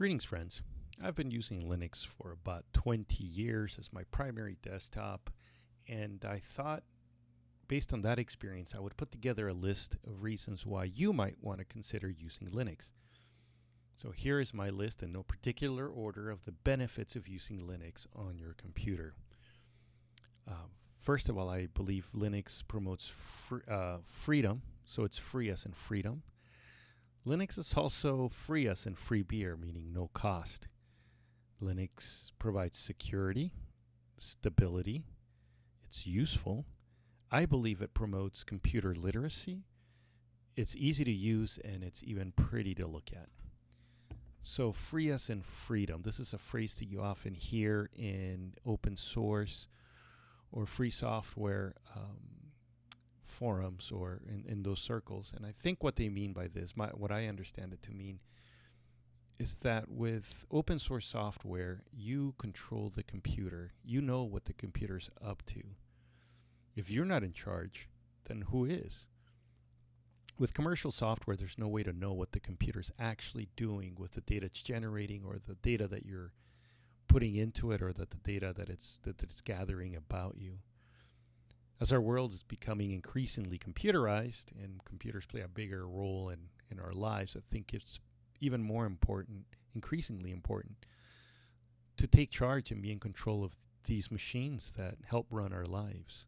Greetings, friends. I've been using Linux for about 20 years as my primary desktop, and I thought, based on that experience, I would put together a list of reasons why you might want to consider using Linux. So here is my list in no particular order of the benefits of using Linux on your computer. First of all, I believe Linux promotes freedom, so it's free as in freedom. Linux is also free as in free beer, meaning no cost. Linux provides security, stability, it's useful. I believe it promotes computer literacy. It's easy to use and it's even pretty to look at. So free as in freedom. This is a phrase that you often hear in open source or free software forums or in those circles. And I think what they mean by this, what I understand it to mean, is that with open source software, you control the computer. You know what the computer's up to. If you're not in charge, then who is? With commercial software, there's no way to know what the computer's actually doing with the data it's generating or the data that you're putting into it or the data that it's gathering about you. As our world is becoming increasingly computerized and computers play a bigger role in our lives, I think it's even more important, increasingly important, to take charge and be in control of these machines that help run our lives.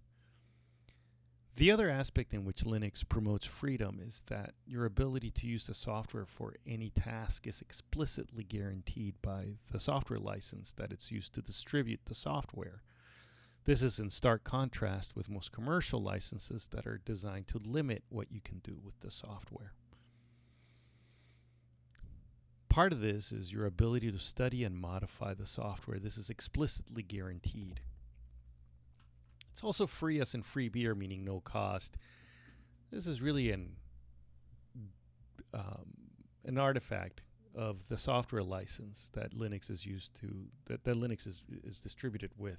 The other aspect in which Linux promotes freedom is that your ability to use the software for any task is explicitly guaranteed by the software license that it's used to distribute the software. This is in stark contrast with most commercial licenses that are designed to limit what you can do with the software. Part of this is your ability to study and modify the software. This is explicitly guaranteed. It's also free as in free beer, meaning no cost. This is really an artifact of the software license that Linux is used to, that Linux is distributed with.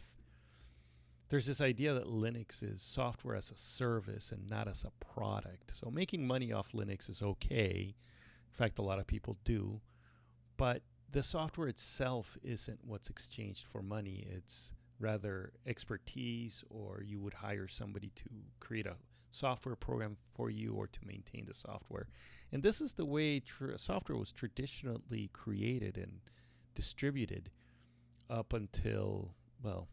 There's this idea that Linux is software as a service and not as a product. So making money off Linux is okay. In fact, a lot of people do. But the software itself isn't what's exchanged for money. It's rather expertise, or you would hire somebody to create a software program for you or to maintain the software. And this is the way software was traditionally created and distributed up until, well,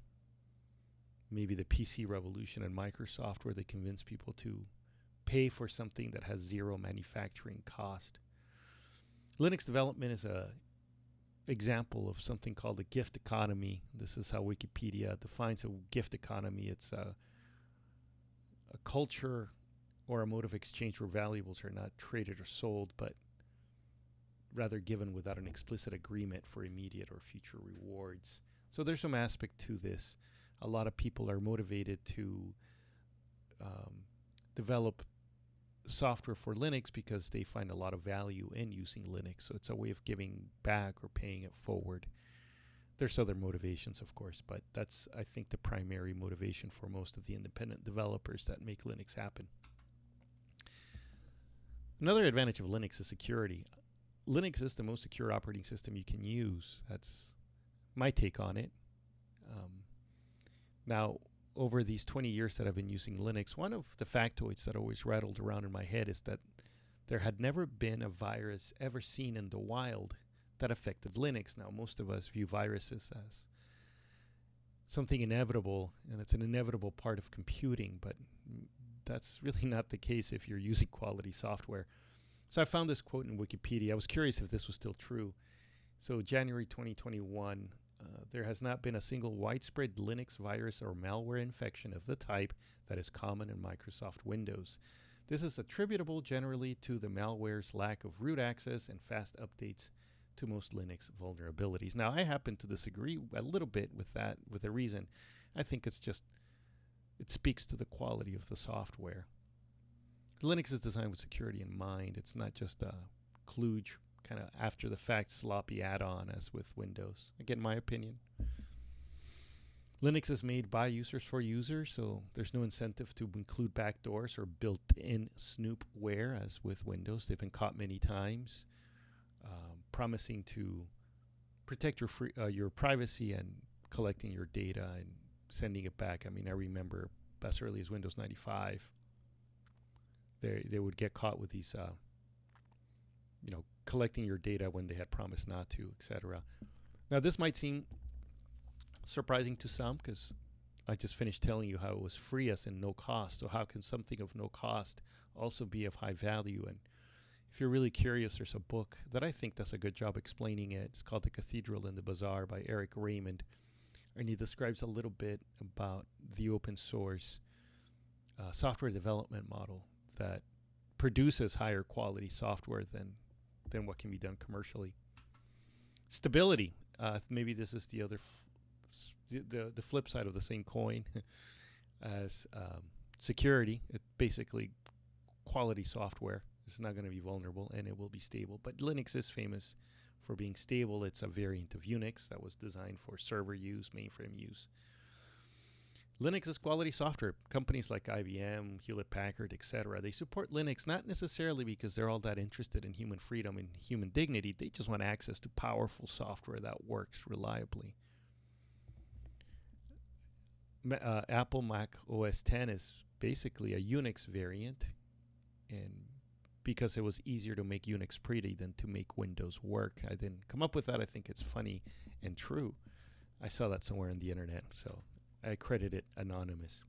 maybe the PC revolution and Microsoft, where they convinced people to pay for something that has zero manufacturing cost. Linux development is a example of something called a gift economy. This is how Wikipedia defines a gift economy. It's a culture or a mode of exchange where valuables are not traded or sold, but rather given without an explicit agreement for immediate or future rewards. So there's some aspect to this. A lot of people are motivated to develop software for Linux because they find a lot of value in using Linux. So it's a way of giving back or paying it forward. There's other motivations, of course, but that's, I think, the primary motivation for most of the independent developers that make Linux happen. Another advantage of Linux is security. Linux is the most secure operating system you can use. That's my take on it. Now, over these 20 years that I've been using Linux, one of the factoids that always rattled around in my head is that there had never been a virus ever seen in the wild that affected Linux. Now, most of us view viruses as something inevitable, and it's an inevitable part of computing, but that's really not the case if you're using quality software. So I found this quote in Wikipedia. I was curious if this was still true. So January 2021, there has not been a single widespread Linux virus or malware infection of the type that is common in Microsoft Windows. This is attributable generally to the malware's lack of root access and fast updates to most Linux vulnerabilities. Now, I happen to disagree a little bit with that, with a reason. I think it speaks to the quality of the software. Linux is designed with security in mind. It's not just a kludge, kind of after the fact sloppy add-on as with Windows. Again, my opinion. Linux is made by users for users, so there's no incentive to include backdoors or built-in snoopware as with Windows. They've been caught many times, promising to protect your privacy and collecting your data and sending it back. I mean, I remember as early as Windows 95, they would get caught with these, collecting your data when they had promised not to, etc. Now, this might seem surprising to some because I just finished telling you how it was free as in no cost. So how can something of no cost also be of high value? And if you're really curious, there's a book that I think does a good job explaining it. It's called The Cathedral and the Bazaar by Eric Raymond. And he describes a little bit about the open source software development model that produces higher quality software than what can be done commercially. Stability. Maybe this is the other the flip side of the same coin as security. It basically quality software is not going to be vulnerable and it will be stable. But Linux is famous for being stable. It's a variant of Unix that was designed for server use, mainframe use. Linux is quality software. Companies like IBM, Hewlett-Packard, etc., they support Linux not necessarily because they're all that interested in human freedom and human dignity. They just want access to powerful software that works reliably. Apple Mac OS X is basically a Unix variant, and because it was easier to make Unix pretty than to make Windows work. I didn't come up with that. I think it's funny and true. I saw that somewhere on the internet, so I credit it anonymous.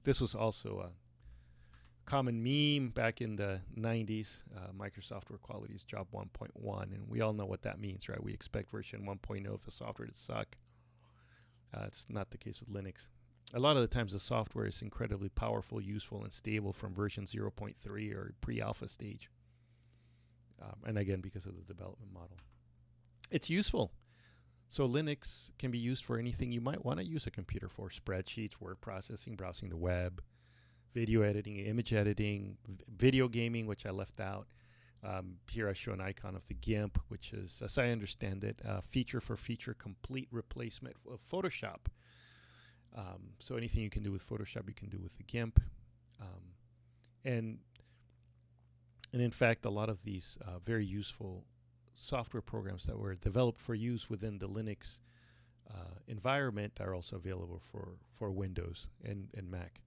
This was also a common meme back in the 90s. Microsoft Software Quality is job 1.1, and we all know what that means, right? We expect version 1.0 of the software to suck. It's not the case with Linux. A lot of the times the software is incredibly powerful, useful, and stable from version 0.3 or pre-alpha stage. And again, because of the development model. It's useful. So Linux can be used for anything you might want to use a computer for. Spreadsheets, word processing, browsing the web, video editing, image editing, video gaming, which I left out. Here I show an icon of the GIMP, which is, as I understand it, a feature-for-feature complete replacement of Photoshop. So anything you can do with Photoshop, you can do with the GIMP. And in fact, a lot of these very useful software programs that were developed for use within the Linux environment are also available for Windows and Mac.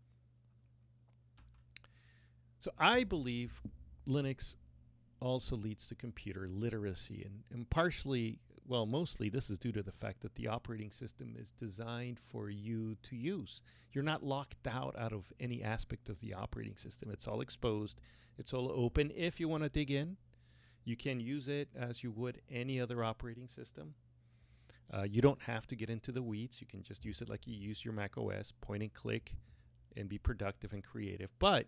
So I believe Linux also leads to computer literacy, and partially, well, mostly this is due to the fact that the operating system is designed for you to use. You're not locked out of any aspect of the operating system. It's all exposed. It's all open. If you want to dig in, you can use it as you would any other operating system. You don't have to get into the weeds. You can just use it like you use your Mac OS, point and click, and be productive and creative. But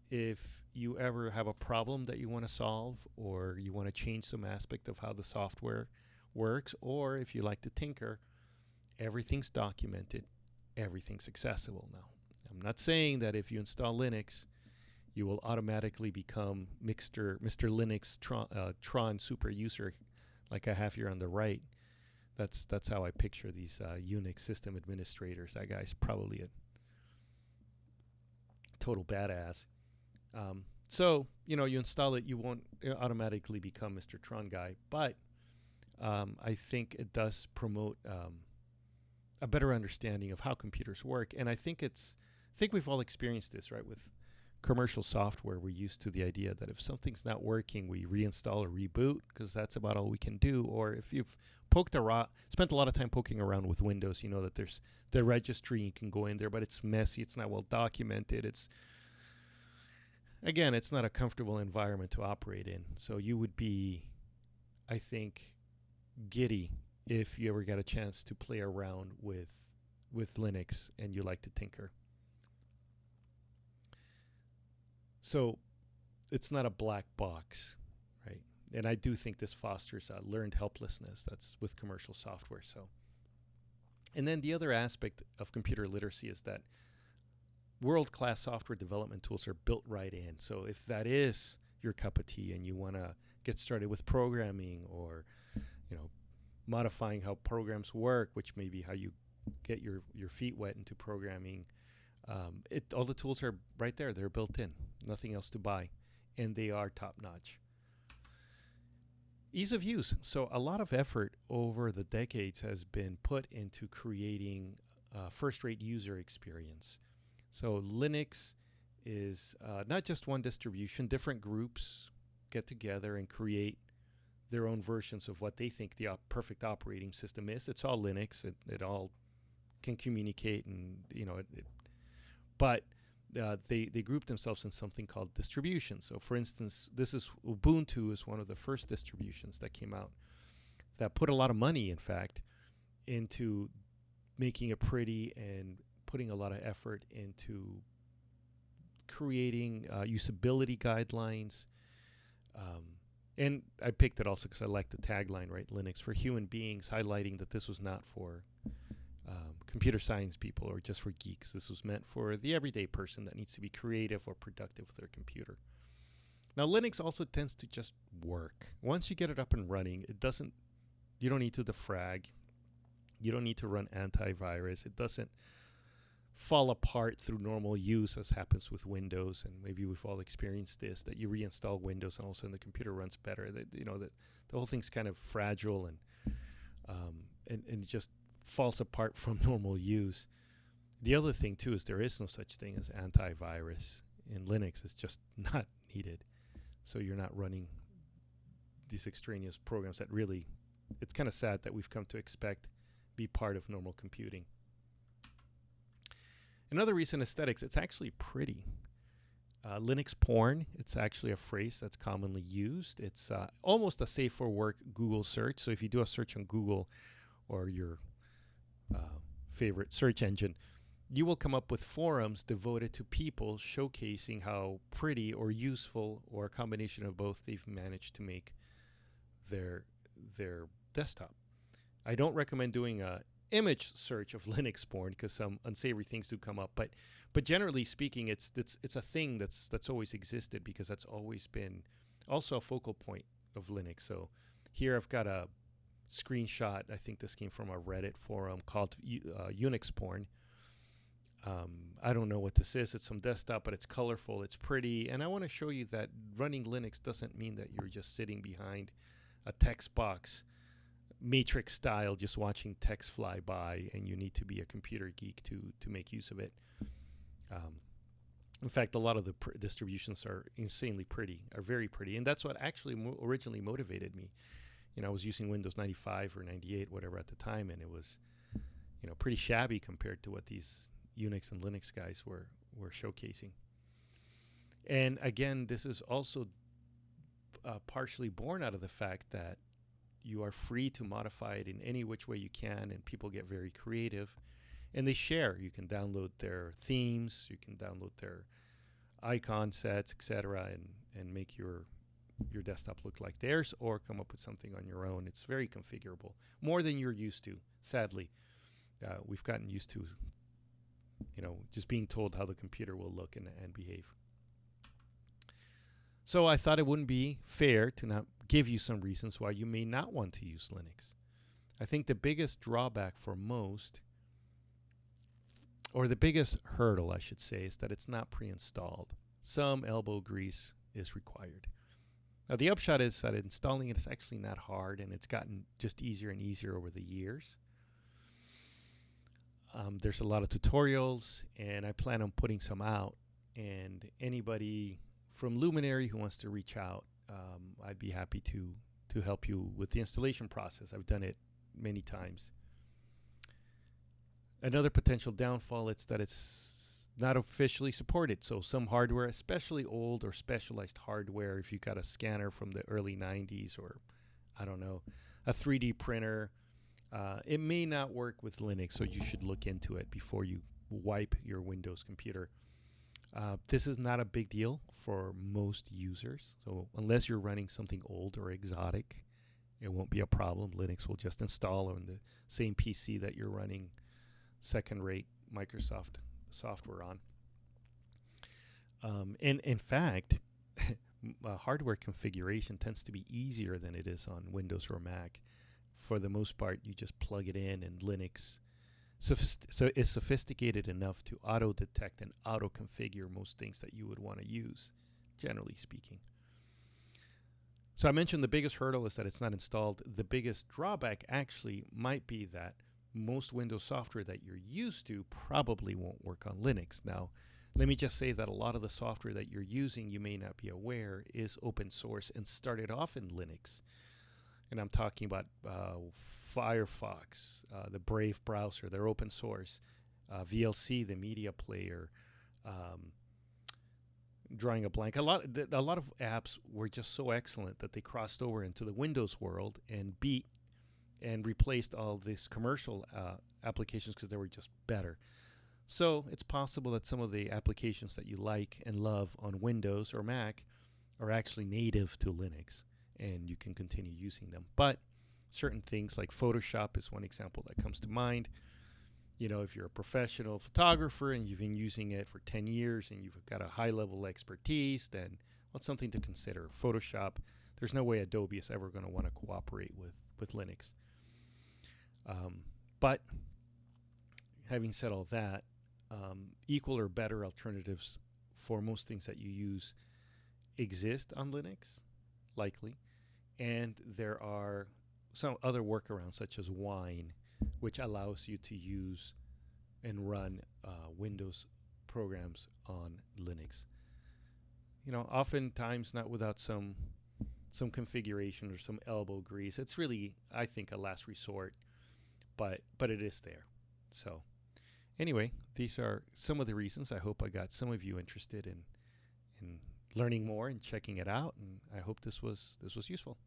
if you ever have a problem that you want to solve, or you want to change some aspect of how the software works, or if you like to tinker, everything's documented, everything's accessible now. I'm not saying that if you install Linux, you will automatically become Mr. Linux Tron super user like I have here on the right. That's how I picture these Unix system administrators. That guy's probably a total badass. So, you install it, you won't automatically become Mr. Tron guy, but I think it does promote a better understanding of how computers work. And I think we've all experienced this, right? With commercial software, we're used to the idea that if something's not working, we reinstall or reboot because that's about all we can do. Or if you've spent a lot of time poking around with Windows, you know that there's the registry, you can go in there, but it's messy, it's not well documented, it's not a comfortable environment to operate in. So you would be, I think, giddy if you ever got a chance to play around with Linux and you like to tinker. So it's not a black box, right? And I do think this fosters learned helplessness that's with commercial software. So, and then the other aspect of computer literacy is that world-class software development tools are built right in. So if that is your cup of tea and you want to get started with programming or, modifying how programs work, which may be how you get your feet wet into programming, all the tools are right there. They're built in. Nothing else to buy. And they are top-notch. Ease of use. So a lot of effort over the decades has been put into creating a first-rate user experience. So Linux is not just one distribution. Different groups get together and create their own versions of what they think the perfect operating system is. It's all Linux. It all can communicate, and but they group themselves in something called distributions. So, for instance, Ubuntu is one of the first distributions that came out that put a lot of money, in fact, into making it pretty and putting a lot of effort into creating usability guidelines. And I picked it also because I like the tagline, right? Linux for human beings, highlighting that this was not for computer science people or just for geeks. This was meant for the everyday person that needs to be creative or productive with their computer. Now, Linux also tends to just work. Once you get it up and running, you don't need to defrag. You don't need to run antivirus. It doesn't fall apart through normal use, as happens with Windows, and maybe we've all experienced this, that you reinstall Windows and all of a sudden the computer runs better. That the whole thing's kind of fragile and it just falls apart from normal use. The other thing too is there is no such thing as antivirus in Linux. It's just not needed. So you're not running these extraneous programs that really, it's kind of sad that we've come to expect be part of normal computing. Another reason, aesthetics. It's actually pretty. Linux porn, it's actually a phrase that's commonly used. It's almost a safe for work Google search. So if you do a search on Google or your favorite search engine, you will come up with forums devoted to people showcasing how pretty or useful or a combination of both they've managed to make their desktop. I don't recommend doing a image search of Linux porn because some unsavory things do come up, but generally speaking, it's a thing that's always existed because that's always been also a focal point of Linux. So here I've got a screenshot. I think this came from a Reddit forum called Unix porn. I don't know what this is. It's some desktop, but it's colorful, it's pretty, and I want to show you that running Linux doesn't mean that you're just sitting behind a text box matrix style just watching text fly by, and you need to be a computer geek to make use of it. In fact, a lot of the distributions are insanely pretty, are very pretty, and that's what actually originally motivated me. I was using Windows 95 or 98, whatever at the time, and it was pretty shabby compared to what these Unix and Linux guys were showcasing. And again, this is also partially born out of the fact that you are free to modify it in any which way you can, and people get very creative, and they share. You can download their themes, you can download their icon sets, etc., and make your desktop look like theirs, or come up with something on your own. It's very configurable, more than you're used to. Sadly, we've gotten used to, just being told how the computer will look and behave. So I thought it wouldn't be fair to not give you some reasons why you may not want to use Linux. I think the biggest drawback for most, or the biggest hurdle, I should say, is that it's not pre-installed. Some elbow grease is required. Now, the upshot is that installing it is actually not hard, and it's gotten just easier and easier over the years. There's a lot of tutorials, and I plan on putting some out. And anybody from Luminary who wants to reach out, I'd be happy to help you with the installation process. I've done it many times. Another potential downfall is that it's not officially supported. So some hardware, especially old or specialized hardware, if you've got a scanner from the early 90s or, I don't know, a 3D printer, it may not work with Linux, so you should look into it before you wipe your Windows computer. This is not a big deal for most users. So unless you're running something old or exotic, it won't be a problem. Linux will just install on the same PC that you're running second-rate Microsoft software on. And in fact, hardware configuration tends to be easier than it is on Windows or Mac. For the most part, you just plug it in, and Linux so it's sophisticated enough to auto-detect and auto-configure most things that you would want to use, generally speaking. So I mentioned the biggest hurdle is that it's not installed. The biggest drawback actually might be that most Windows software that you're used to probably won't work on Linux. Now, let me just say that a lot of the software that you're using, you may not be aware, is open source and started off in Linux. And I'm talking about Firefox, the Brave browser, they're open source. VLC, the media player, drawing a blank. A lot of apps were just so excellent that they crossed over into the Windows world and beat and replaced all these commercial applications because they were just better. So it's possible that some of the applications that you like and love on Windows or Mac are actually native to Linux, and you can continue using them. But certain things like Photoshop is one example that comes to mind. You know, if you're a professional photographer and you've been using it for 10 years and you've got a high level expertise, then well, it's something to consider. Photoshop, there's no way Adobe is ever going to want to cooperate with Linux. But having said all that, equal or better alternatives for most things that you use exist on Linux, likely. And there are some other workarounds such as Wine, which allows you to use and run Windows programs on Linux. You know, oftentimes not without some configuration or some elbow grease. It's really, I think, a last resort, but it is there. So anyway, these are some of the reasons. I hope I got some of you interested in learning more and checking it out, and I hope this was useful.